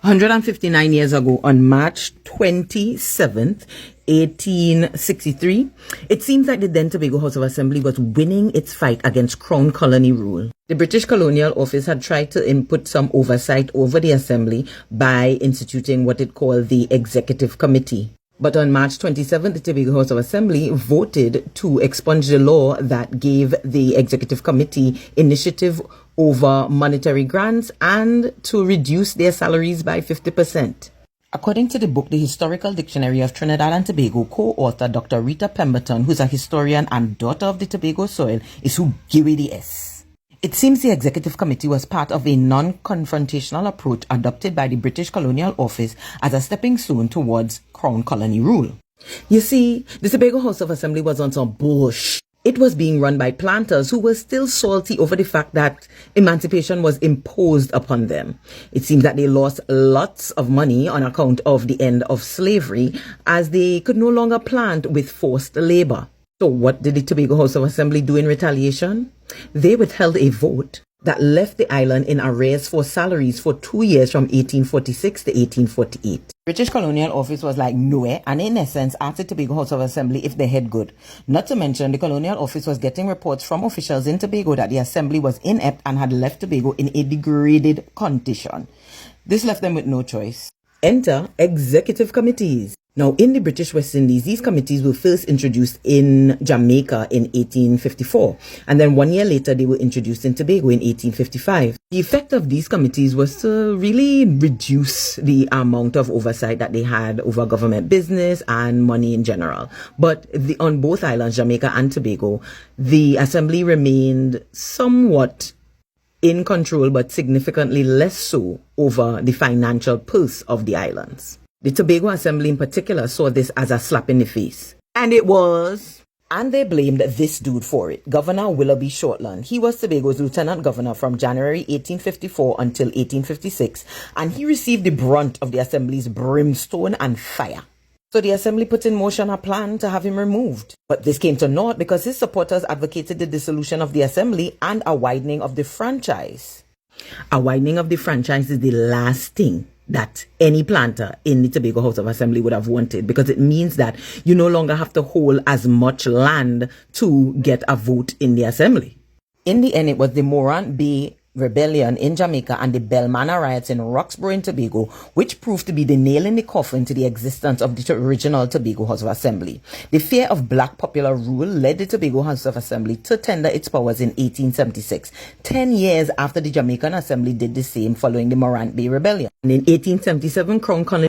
159 years ago, on March 27th, 1863, it seems like the then Tobago House of Assembly was winning its fight against Crown colony rule. The British Colonial Office had tried to input some oversight over the Assembly by instituting what it called the Executive Committee. But on March 27th, the Tobago House of Assembly voted to expunge the law that gave the Executive Committee initiative over monetary grants and to reduce their salaries by 50%. According to the book, The Historical Dictionary of Trinidad and Tobago, co-author Dr. Rita Pemberton, who's a historian and daughter of the Tobago soil, is who gave it the S. It seems the Executive Committee was part of a non-confrontational approach adopted by the British Colonial Office as a stepping stone towards Crown colony rule. You see, the Tobago House of Assembly was on some bullshit. It was being run by planters who were still salty over the fact that emancipation was imposed upon them. It seems that they lost lots of money on account of the end of slavery, as they could no longer plant with forced labor. So what did the Tobago House of Assembly do in retaliation? They withheld a vote that left the island in arrears for salaries for 2 years from 1846 to 1848. British Colonial Office was like nowhere, and in essence asked the Tobago House of Assembly if they had good. Not to mention, the Colonial Office was getting reports from officials in Tobago that the Assembly was inept and had left Tobago in a degraded condition. This left them with no choice. Enter executive committees. Now, in the British West Indies, these committees were first introduced in Jamaica in 1854, and then 1 year later they were introduced in Tobago in 1855. The effect of these committees was to really reduce the amount of oversight that they had over government business and money in general. But on both islands, Jamaica and Tobago, the Assembly remained somewhat in control, but significantly less so over the financial pulse of the islands. The Tobago Assembly in particular saw this as a slap in the face. And it was. And they blamed this dude for it, Governor Willoughby Shortland. He was Tobago's lieutenant governor from January 1854 until 1856, and he received the brunt of the Assembly's brimstone and fire. So the Assembly put in motion a plan to have him removed. But this came to naught because his supporters advocated the dissolution of the Assembly and a widening of the franchise. A widening of the franchise is the last thing that any planter in the Tobago House of Assembly would have wanted, because it means that you no longer have to hold as much land to get a vote in the Assembly. In the end, it was the Morant Bay Rebellion in Jamaica and the Belmana riots in Roxborough in Tobago which proved to be the nail in the coffin to the existence of the original Tobago House of Assembly. The fear of black popular rule led the Tobago House of Assembly to tender its powers in 1876, 10 years after the Jamaican Assembly did the same following the Morant Bay Rebellion. And in 1877, Crown Colony